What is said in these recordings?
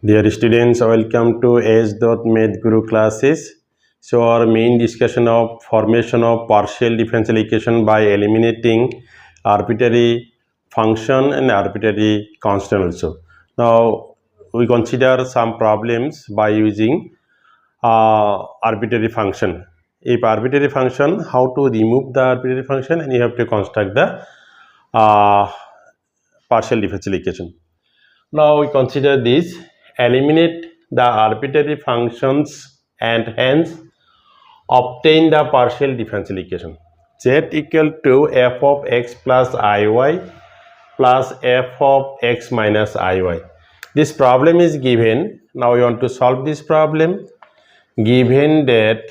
Dear students, welcome to Math Guru classes. So our main discussion of formation of partial differential equation by eliminating arbitrary function and arbitrary constant also. Now we consider some problems by using arbitrary function. If arbitrary function, how to remove the arbitrary function, and you have to construct the uh, partial differential equation. Now we consider this: eliminate the arbitrary functions and hence obtain the partial differential equation. Z equal to f of x plus iy plus f of x minus iy. This problem is given. Now we want to solve this problem. Given that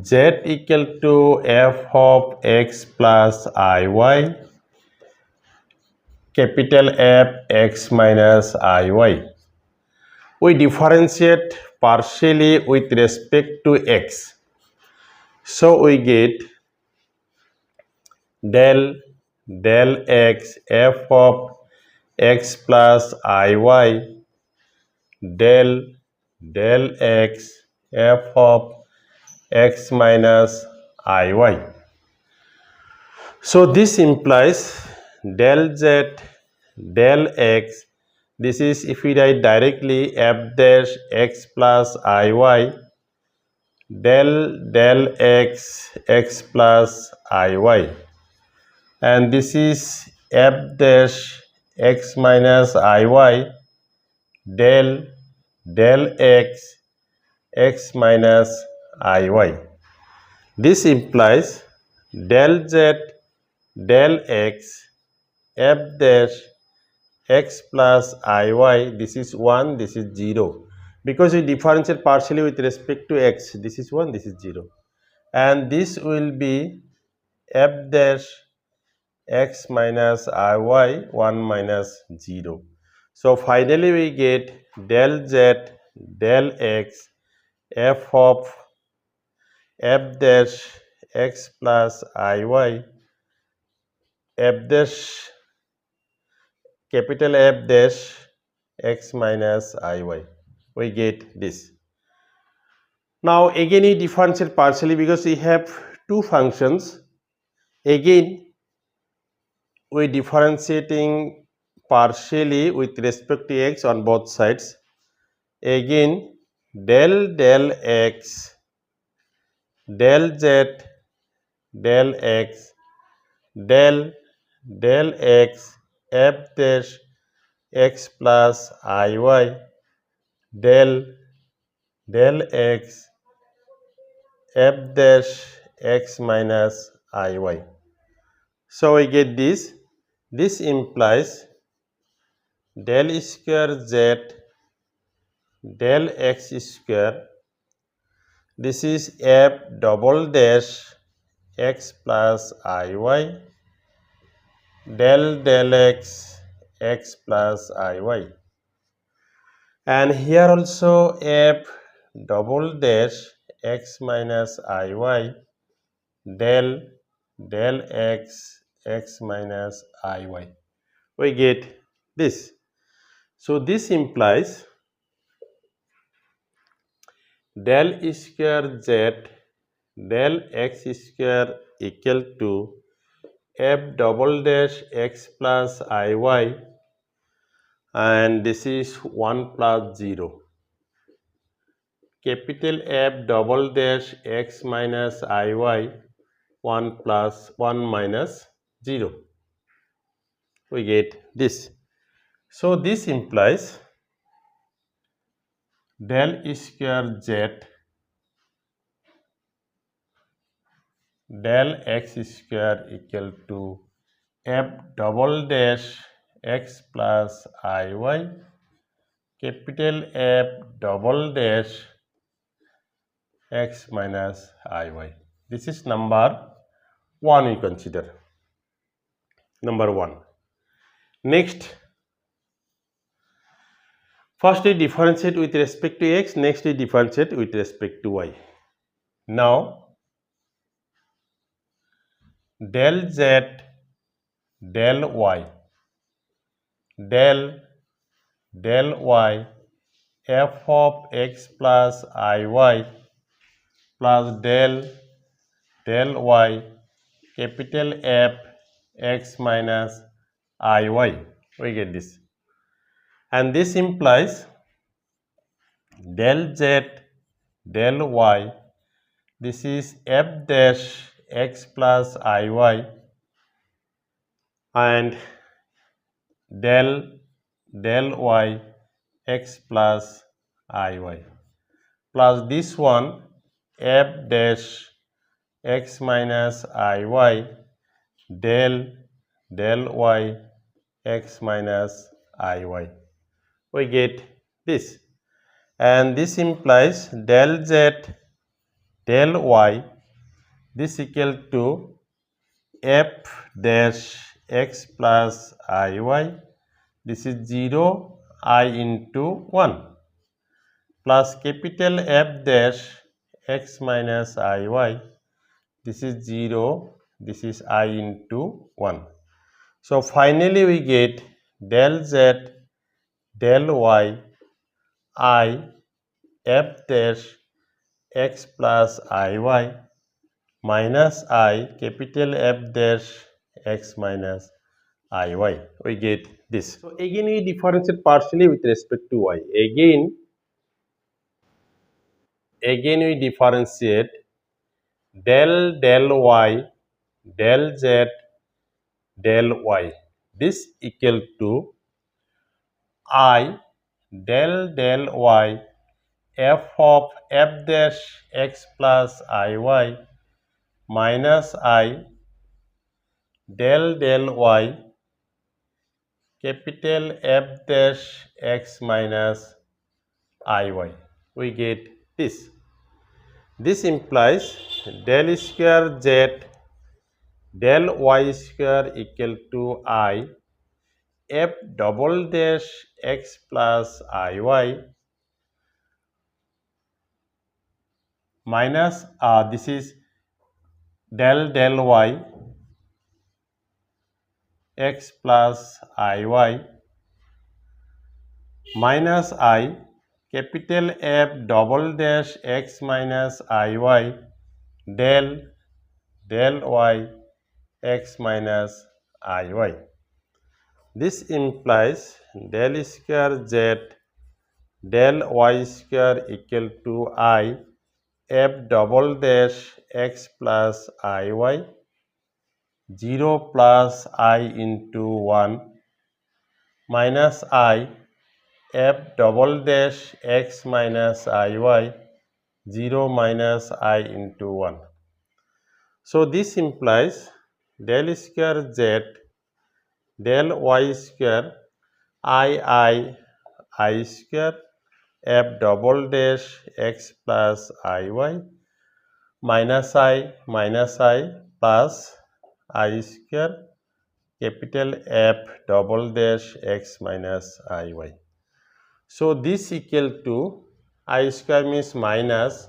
z equal to f of x plus iy, capital F x minus iy. We differentiate partially with respect to x. So we get del x f of x plus iy del x f of x minus iy. So this implies del z del x. This is, if we write directly, f dash x plus iy del x x plus iy, and this is f dash x minus iy del x x minus iy. This implies del z del x f dash x plus iy, this is 1, this is 0, because we differentiate partially with respect to x. This is 1, this is 0, and this will be f dash x minus iy 1 minus 0. So finally we get del z del x f of f dash x plus iy f dash capital F dash x minus iy. We get this. Now again we differentiate partially because we have two functions. Again we differentiating partially with respect to x on both sides. Again del x del z del x del x f dash x plus iy del x f dash x minus iy. So we get this. This implies del square z del x square. This is f double dash x plus iy del x x plus iy, and here also f double dash x minus iy del x x minus iy. We get this. So this implies del square z del x square equal to f double dash x plus iy, and this is 1 plus 0, capital F double dash x minus iy 1 plus 1 minus 0. We get this. So this implies del square z del x square equal to f double dash x plus iy, capital F double dash x minus iy. This is number 1 we consider. Number 1. Next, first we differentiate with respect to x, next we differentiate with respect to y. Now del z del y, del y f of x plus iy plus del y capital F x minus iy. We get this. And this implies del z del y, this is f dash x plus iy, and del y x plus iy, plus this one f dash x minus iy del y x minus iy. We get this, and this implies del z del y, this equal to f dash x plus iy, this is 0 I into 1, plus capital F dash x minus iy, this is 0, this is I into 1. So finally we get del z del y I f dash x plus iy minus I capital F dash x minus iy. We get this. So again we differentiate partially with respect to y. Again we differentiate del y del z del y. This equal to I del y f of f dash x plus iy minus I del y capital F dash x minus iy. We get this. This implies del square z del y square equal to I f double dash x plus iy minus this is del y x plus iy minus I capital F double dash x minus iy del y x minus iy. This implies del square z del y square equal to I f double dash x plus iy 0 plus I into 1 minus I f double dash x minus iy 0 minus I into 1. So this implies del square z del y square I square f double dash x plus iy minus I plus I square capital F double dash x minus iy. So this equal to I square means minus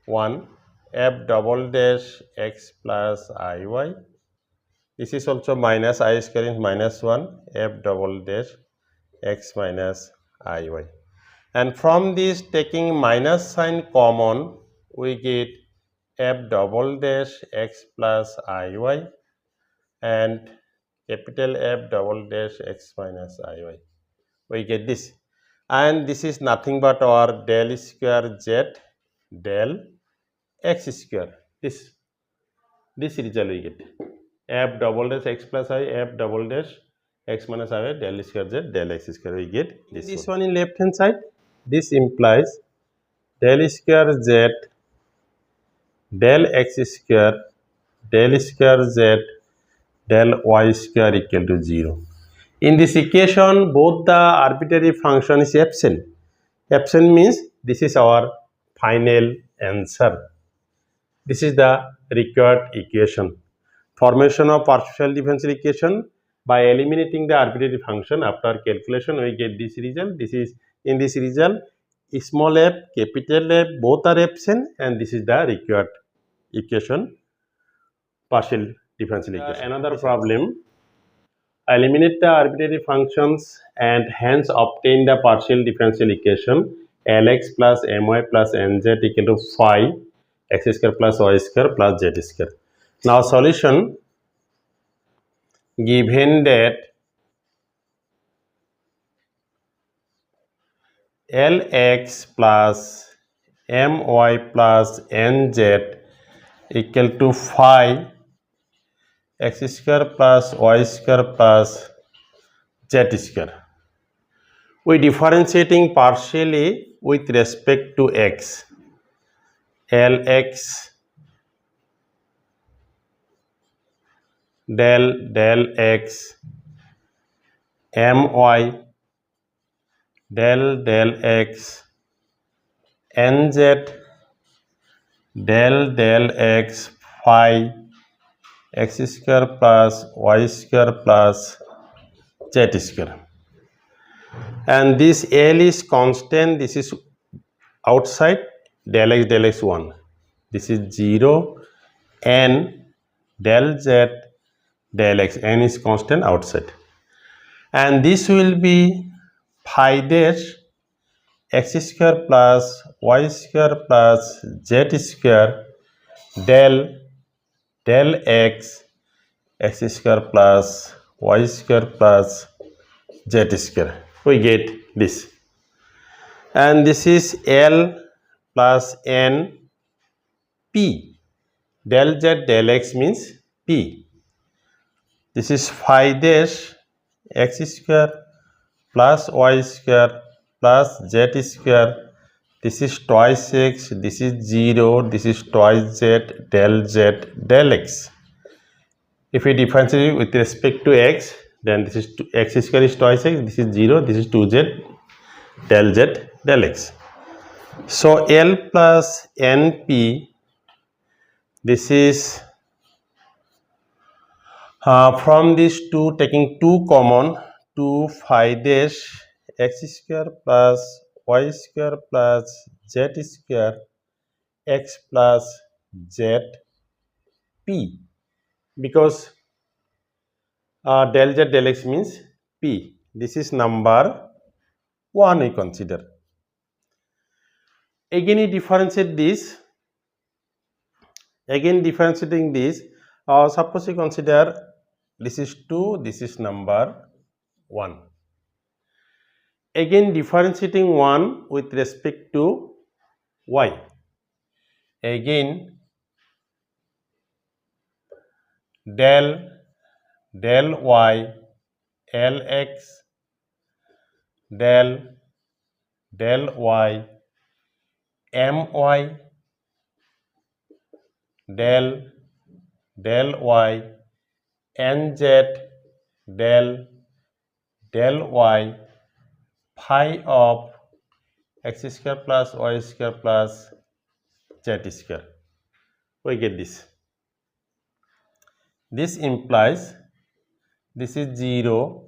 1 f double dash x plus iy. This is also minus I square is minus 1 f double dash x minus iy. And from this taking minus sign common, we get f double dash x plus iy and capital F double dash x minus iy. We get this, and this is nothing but our del square z del x square. This result we get f double dash x plus I f double dash x minus iy del square z del x square. We get this one in left hand side. This implies del square z del x square del square z del y square equal to 0. In this equation, both the arbitrary function is absent. Absent means this is our final answer. This is the required equation. Formation of partial differential equation by eliminating the arbitrary function. After calculation, we get this result. This is in this result, small f, capital F, both are absent, and this is the required equation, partial differential equation. Another problem. Eliminate the arbitrary functions and hence obtain the partial differential equation Lx plus my plus nz equal to phi x square plus y square plus z square. Now solution, given that Lx plus my plus nz equal to phi x square plus y square plus z square. We differentiating partially with respect to x. Lx del x my del x nz del x phi x square plus y square plus z square. And this L is constant, this is outside, del x 1. This is 0, n del z del x, n is constant outside. And this will be phi dash x square plus y square plus z square del x square plus y square plus z square. We get this. And this is L plus n p. Del z del x means p. This is phi dash x square plus y square plus z square. This is twice x, this is 0, this is twice z del x. If we differentiate with respect to x, then this is x square is twice x, this is 0, this is 2z del x. So L plus np, this is from these two, taking 2 common, 2 phi dash x square plus y square plus z square x plus z p, because del z del x means p. This is number 1 we consider. Again we differentiate this. Again differentiating this, suppose we consider this is 2, this is number 1. Again differentiating 1 with respect to y. Again del y lx del y my del y nz del y phi of x square plus y square plus z square. We get this. This implies this is 0,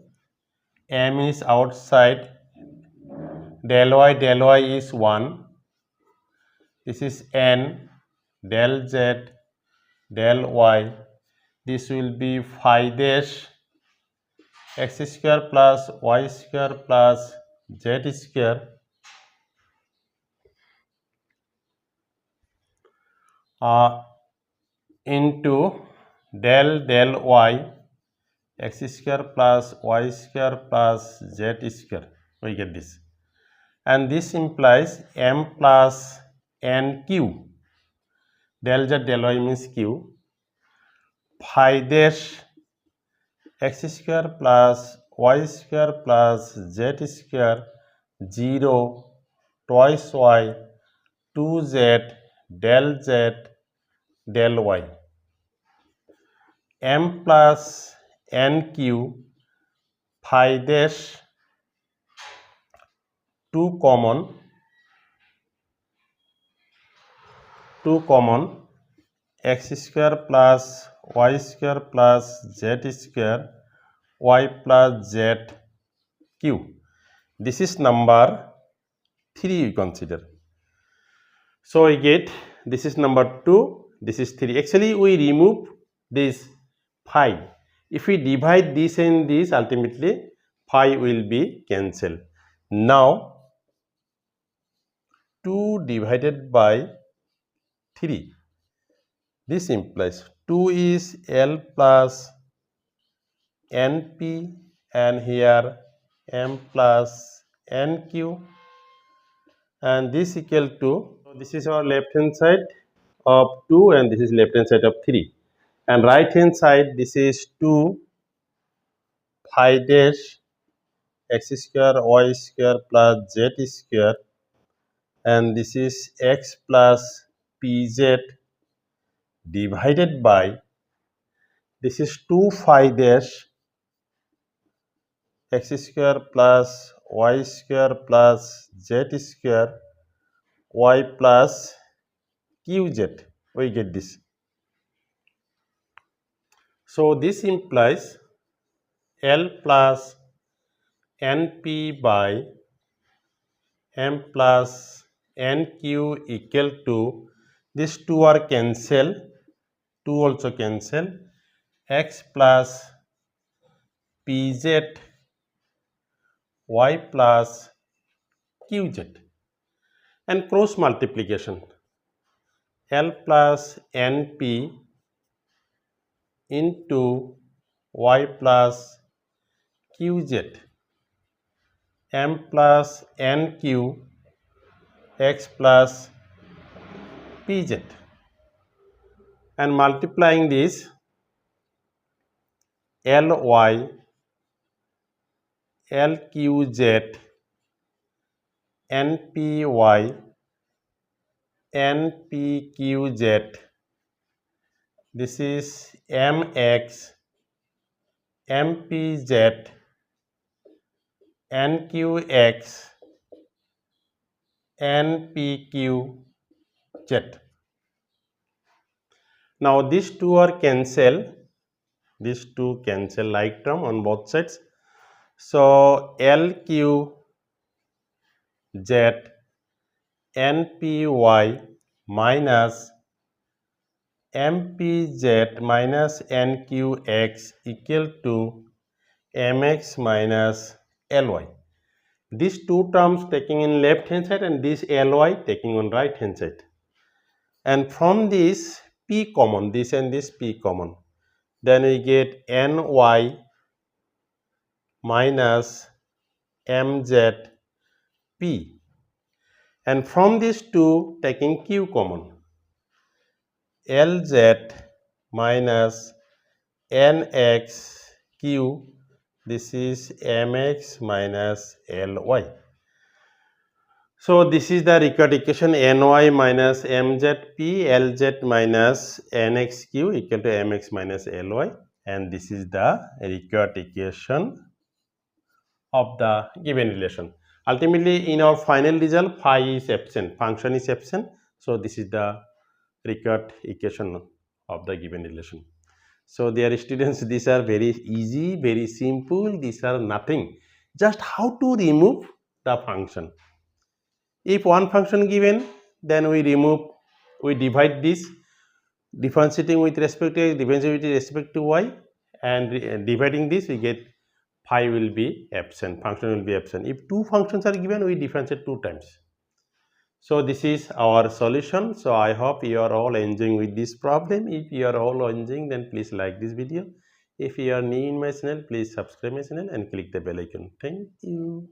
m is outside, del y is 1, this is n del z del y, this will be phi dash x square plus y square plus z square into del y x square plus y square plus z square. We get this. And this implies m plus n q. Del z del y means q. Phi dash x square plus y square plus z square 0 twice y 2z del y. M plus nq phi dash 2 common x square plus y square plus z square y plus z q. This is number 3 we consider. So we get this is number 2, this is 3. Actually we remove this phi. If we divide this and this, ultimately phi will be cancelled. Now 2 divided by 3. This implies 2 is L plus NP and here M plus NQ, and this equal to, this is our left hand side of 2 and this is left hand side of 3, and right hand side this is 2 phi dash x square y square plus z square, and this is x plus pz divided by, this is 2 phi dash x square plus y square plus z square y plus qz. We get this. So this implies L plus NP by M plus NQ equal to, these 2 are cancel, 2 also cancel, x plus pz y plus qz, and cross multiplication, L plus NP into y plus qz, M plus NQ x plus pz, and multiplying this Ly LQZ NPY NPQZ, this is MX MPZ NQX NPQZ. Now these 2 are cancel, these 2 cancel like term on both sides. So LQZ NPY minus MPZ minus NQX equal to MX minus LY. These 2 terms taking in left hand side and this LY taking on right hand side. And from this P common, this and this P common, then we get NY minus MZ P, and from these 2 taking Q common, LZ minus NX Q, this is MX minus LY. So this is the required equation, NY minus MZP LZ minus NXQ equal to MX minus LY, and this is the required equation of the given relation. Ultimately in our final result phi is absent, function is absent, so this is the required equation of the given relation. So dear students, these are very easy, very simple, these are nothing, just how to remove the function. If one function given, then we remove, we divide this, differentiating with respect to x, differentiating with respect to y, and dividing this we get phi will be absent, function will be absent. If 2 functions are given, we differentiate 2 times. So this is our solution. So I hope you are all enjoying with this problem. If you are all enjoying, then please like this video. If you are new in my channel, please subscribe my channel and click the bell icon. Thank you.